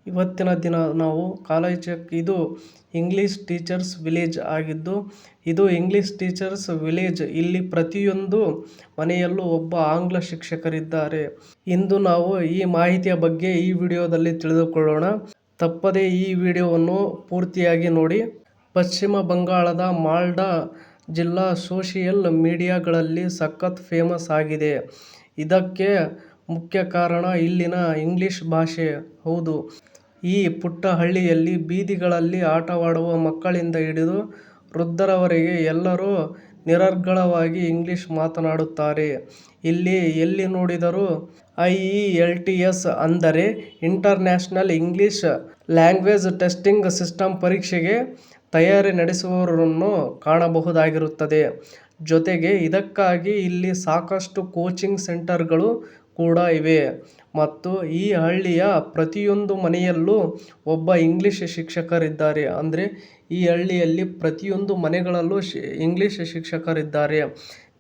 ಇವತ್ತಿನ ದಿನ ನಾವು ಇದು ಇಂಗ್ಲೀಷ್ ಟೀಚರ್ಸ್ ವಿಲೇಜ್ ಆಗಿದ್ದು, ಇದು ಇಂಗ್ಲೀಷ್ ಟೀಚರ್ಸ್ ವಿಲೇಜ್. ಇಲ್ಲಿ ಪ್ರತಿಯೊಂದು ಮನೆಯಲ್ಲೂ ಒಬ್ಬ ಆಂಗ್ಲ ಶಿಕ್ಷಕರಿದ್ದಾರೆ. ಇಂದು ನಾವು ಈ ಮಾಹಿತಿಯ ಬಗ್ಗೆ ಈ ವಿಡಿಯೋದಲ್ಲಿ ತಿಳಿದುಕೊಳ್ಳೋಣ. ತಪ್ಪದೇ ಈ ವಿಡಿಯೋವನ್ನು ಪೂರ್ತಿಯಾಗಿ ನೋಡಿ. ಪಶ್ಚಿಮ ಬಂಗಾಳದ ಮಾಲ್ಡಾ ಜಿಲ್ಲಾ ಸೋಷಿಯಲ್ ಮೀಡಿಯಾಗಳಲ್ಲಿ ಸಖತ್ ಫೇಮಸ್ ಆಗಿದೆ. ಇದಕ್ಕೆ ಮುಖ್ಯ ಕಾರಣ ಇಲ್ಲಿನ ಇಂಗ್ಲಿಷ್ ಭಾಷೆ. ಹೌದು, ಈ ಪುಟ್ಟ ಹಳ್ಳಿಯಲ್ಲಿ ಬೀದಿಗಳಲ್ಲಿ ಆಟವಾಡುವ ಮಕ್ಕಳಿಂದ ಹಿಡಿದು ವೃದ್ಧರವರೆಗೆ ಎಲ್ಲರೂ ನಿರರ್ಗಳವಾಗಿ ಇಂಗ್ಲಿಷ್ ಮಾತನಾಡುತ್ತಾರೆ. ಇಲ್ಲಿ ಎಲ್ಲಿ ನೋಡಿದರೂ IELTS ಅಂದರೆ international English language testing system ಪರೀಕ್ಷೆಗೆ ತಯಾರಿ ನಡೆಸುವವರನ್ನು ಕಾಣಬಹುದಾಗಿರುತ್ತದೆ. ಜೊತೆಗೆ ಇದಕ್ಕಾಗಿ ಇಲ್ಲಿ ಸಾಕಷ್ಟು ಕೋಚಿಂಗ್ ಸೆಂಟರ್ಗಳು ಕೂಡ ಇವೆ ಮತ್ತು ಈ ಹಳ್ಳಿಯ ಪ್ರತಿಯೊಂದು ಮನೆಯಲ್ಲೂ ಒಬ್ಬ ಇಂಗ್ಲಿಷ್ ಶಿಕ್ಷಕರಿದ್ದಾರೆ. ಅಂದರೆ ಈ ಹಳ್ಳಿಯಲ್ಲಿ ಪ್ರತಿಯೊಂದು ಮನೆಗಳಲ್ಲೂ ಇಂಗ್ಲಿಷ್ ಶಿಕ್ಷಕರಿದ್ದಾರೆ.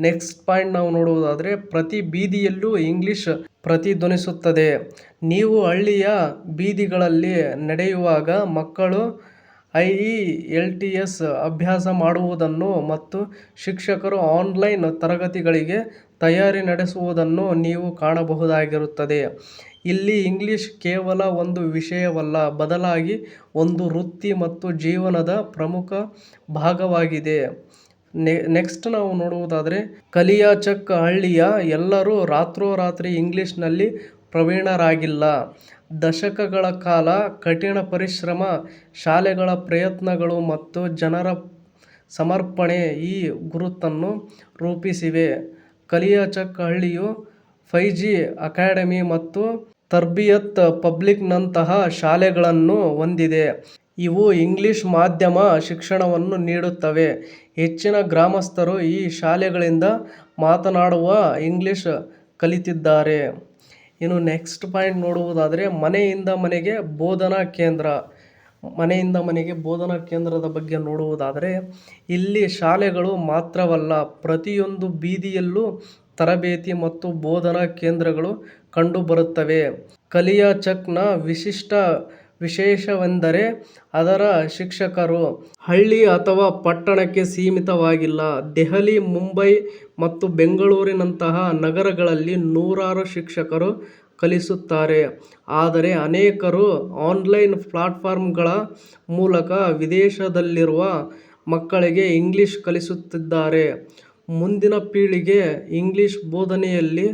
ನೆಕ್ಸ್ಟ್ ಪಾಯಿಂಟ್ ನಾವು ನೋಡುವುದಾದರೆ, ಪ್ರತಿ ಬೀದಿಯಲ್ಲೂ ಇಂಗ್ಲಿಷ್ ಪ್ರತಿಧ್ವನಿಸುತ್ತದೆ. ನೀವು ಹಳ್ಳಿಯ ಬೀದಿಗಳಲ್ಲಿ ನಡೆಯುವಾಗ ಮಕ್ಕಳು IELTS ಅಭ್ಯಾಸ ಮಾಡುವುದನ್ನು ಮತ್ತು ಶಿಕ್ಷಕರು ಆನ್ಲೈನ್ ತರಗತಿಗಳಿಗೆ ತಯಾರಿ ನಡೆಸುವುದನ್ನು ನೀವು ಕಾಣಬಹುದಾಗಿರುತ್ತದೆ. ಇಲ್ಲಿ ಇಂಗ್ಲಿಷ್ ಕೇವಲ ಒಂದು ವಿಷಯವಲ್ಲ, ಬದಲಾಗಿ ಒಂದು ವೃತ್ತಿ ಮತ್ತು ಜೀವನದ ಪ್ರಮುಖ ಭಾಗವಾಗಿದೆ. ನೆಕ್ಸ್ಟ್ ನಾವು ನೋಡುವುದಾದರೆ, ಕಲಿಯಾಚಕ್ ಹಳ್ಳಿಯ ಎಲ್ಲರೂ ರಾತ್ರೋರಾತ್ರಿ ಇಂಗ್ಲಿಷ್ನಲ್ಲಿ ಪ್ರವೀಣರಾಗಿಲ್ಲ. ದಶಕಗಳ ಕಾಲ ಕಠಿಣ ಪರಿಶ್ರಮ, ಶಾಲೆಗಳ ಪ್ರಯತ್ನಗಳು ಮತ್ತು ಜನರ ಸಮರ್ಪಣೆ ಈ ಗುರುತನ್ನು ರೂಪಿಸಿವೆ. ಕಲಿಯಾಚಕ್ ಹಳ್ಳಿಯು 5G ಅಕಾಡೆಮಿ ಮತ್ತು ತರ್ಬಿಯತ್ ಪಬ್ಲಿಕ್ನಂತಹ ಶಾಲೆಗಳನ್ನು ಹೊಂದಿದೆ. ಇವು ಇಂಗ್ಲಿಷ್ ಮಾಧ್ಯಮ ಶಿಕ್ಷಣವನ್ನು ನೀಡುತ್ತವೆ. ಹೆಚ್ಚಿನ ಗ್ರಾಮಸ್ಥರು ಈ ಶಾಲೆಗಳಿಂದ ಮಾತನಾಡುವ ಇಂಗ್ಲಿಷ್ ಕಲಿತಿದ್ದಾರೆ. ಇನ್ನು ನೆಕ್ಸ್ಟ್ ಪಾಯಿಂಟ್ ನೋಡುವುದಾದರೆ, ಮನೆಯಿಂದ ಮನೆಗೆ ಬೋಧನಾ ಕೇಂದ್ರ. ಮನೆಯಿಂದ ಮನೆಗೆ ಬೋಧನಾ ಕೇಂದ್ರದ ಬಗ್ಗೆ ನೋಡುವುದಾದರೆ, ಇಲ್ಲಿ ಶಾಲೆಗಳು ಮಾತ್ರವಲ್ಲ, ಪ್ರತಿಯೊಂದು ಬೀದಿಯಲ್ಲೂ ತರಬೇತಿ ಮತ್ತು ಬೋಧನಾ ಕೇಂದ್ರಗಳು ಕಂಡುಬರುತ್ತವೆ. ಕಲಿಯಾಚಕ್ನ ವಿಶೇಷವೆಂದರೆ ಅದರ ಶಿಕ್ಷಕರು ಹಳ್ಳಿ ಅಥವಾ ಪಟ್ಟಣಕ್ಕೆ ಸೀಮಿತವಾಗಿಲ್ಲ. ದೆಹಲಿ, ಮುಂಬೈ ಮತ್ತು ಬೆಂಗಳೂರಿನಂತಹ ನಗರಗಳಲ್ಲಿ ನೂರಾರು ಶಿಕ್ಷಕರು ಕಲಿಸುತ್ತಾರೆ. ಆದರೆ ಅನೇಕರು ಆನ್ಲೈನ್ ಪ್ಲಾಟ್ಫಾರ್ಮ್ಗಳ ಮೂಲಕ ವಿದೇಶದಲ್ಲಿರುವ ಮಕ್ಕಳಿಗೆ ಇಂಗ್ಲಿಷ್ ಕಲಿಸುತ್ತಿದ್ದಾರೆ. ಮುಂದಿನ ಪೀಳಿಗೆ ಇಂಗ್ಲಿಷ್ ಬೋಧನೆಯಲ್ಲಿ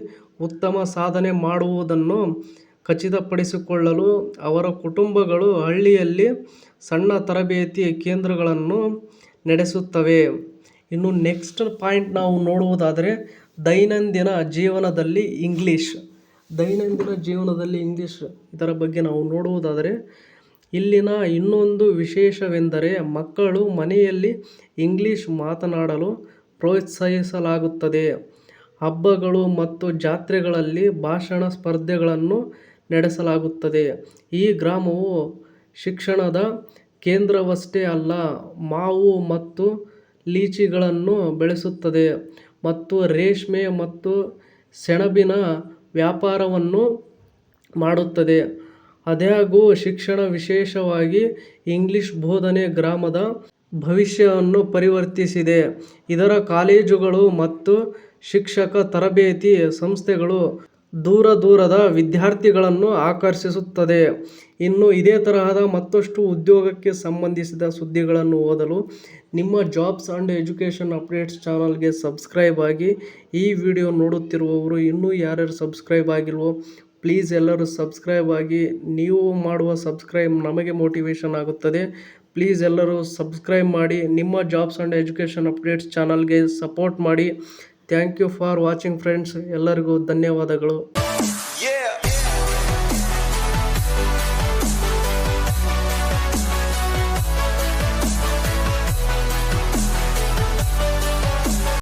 ಉತ್ತಮ ಸಾಧನೆ ಮಾಡುವುದನ್ನು ಖಚಿತಪಡಿಸಿಕೊಳ್ಳಲು ಅವರ ಕುಟುಂಬಗಳು ಹಳ್ಳಿಯಲ್ಲಿ ಸಣ್ಣ ತರಬೇತಿ ಕೇಂದ್ರಗಳನ್ನು ನಡೆಸುತ್ತವೆ. ಇನ್ನು ನೆಕ್ಸ್ಟ್ ಪಾಯಿಂಟ್ ನಾವು ನೋಡುವುದಾದರೆ, ದೈನಂದಿನ ಜೀವನದಲ್ಲಿ ಇಂಗ್ಲಿಷ್. ಇದರ ಬಗ್ಗೆ ನಾವು ನೋಡುವುದಾದರೆ, ಇಲ್ಲಿನ ಇನ್ನೊಂದು ವಿಶೇಷವೆಂದರೆ ಮಕ್ಕಳು ಮನೆಯಲ್ಲಿ ಇಂಗ್ಲಿಷ್ ಮಾತನಾಡಲು ಪ್ರೋತ್ಸಾಹಿಸಲಾಗುತ್ತದೆ. ಹಬ್ಬಗಳು ಮತ್ತು ಜಾತ್ರೆಗಳಲ್ಲಿ ಭಾಷಣ ಸ್ಪರ್ಧೆಗಳನ್ನು ನಡೆಸಲಾಗುತ್ತದೆ. ಈ ಗ್ರಾಮವು ಶಿಕ್ಷಣದ ಕೇಂದ್ರವಷ್ಟೇ ಅಲ್ಲ, ಮಾವು ಮತ್ತು ಲೀಚಿಗಳನ್ನು ಬೆಳೆಸುತ್ತದೆ ಮತ್ತು ರೇಷ್ಮೆ ಮತ್ತು ಸೆಣಬಿನ ವ್ಯಾಪಾರವನ್ನು ಮಾಡುತ್ತದೆ. ಆದಾಗ್ಯೂ ಶಿಕ್ಷಣ, ವಿಶೇಷವಾಗಿ ಇಂಗ್ಲಿಷ್ ಬೋಧನೆ, ಗ್ರಾಮದ ಭವಿಷ್ಯವನ್ನು ಪರಿವರ್ತಿಸಿದೆ. ಇದರ ಕಾಲೇಜುಗಳು ಮತ್ತು ಶಿಕ್ಷಕ ತರಬೇತಿ ಸಂಸ್ಥೆಗಳು ದೂರದ ವಿದ್ಯಾರ್ಥಿಗಳನ್ನು ಆಕರ್ಷಿಸುತ್ತದೆ. ಇನ್ನು ಇದೇ ತರಹದ ಮತ್ತಷ್ಟು ಉದ್ಯೋಗಕ್ಕೆ ಸಂಬಂಧಿಸಿದ ಸುದ್ದಿಗಳನ್ನು ಓದಲು ನಿಮ್ಮ ಜಾಬ್ಸ್ ಆ್ಯಂಡ್ ಎಜುಕೇಷನ್ ಅಪ್ಡೇಟ್ಸ್ ಚಾನಲ್ಗೆ ಸಬ್ಸ್ಕ್ರೈಬ್ ಆಗಿ. ಈ ವಿಡಿಯೋ ನೋಡುತ್ತಿರುವವರು ಇನ್ನೂ ಯಾರ್ಯಾರು ಸಬ್ಸ್ಕ್ರೈಬ್ ಆಗಿಲ್ವೋ ಪ್ಲೀಸ್ ಎಲ್ಲರೂ ಸಬ್ಸ್ಕ್ರೈಬ್ ಆಗಿ. ನೀವು ಮಾಡುವ ಸಬ್ಸ್ಕ್ರೈಬ್ ನಮಗೆ ಮೋಟಿವೇಶನ್ ಆಗುತ್ತದೆ. ಪ್ಲೀಸ್ ಎಲ್ಲರೂ ಸಬ್ಸ್ಕ್ರೈಬ್ ಮಾಡಿ. ನಿಮ್ಮ ಜಾಬ್ಸ್ ಆ್ಯಂಡ್ ಎಜುಕೇಷನ್ ಅಪ್ಡೇಟ್ಸ್ ಚಾನಲ್ಗೆ ಸಪೋರ್ಟ್ ಮಾಡಿ. Thank you for watching friends. ಎಲ್ಲರಿಗೂ ಧನ್ಯವಾದಗಳು.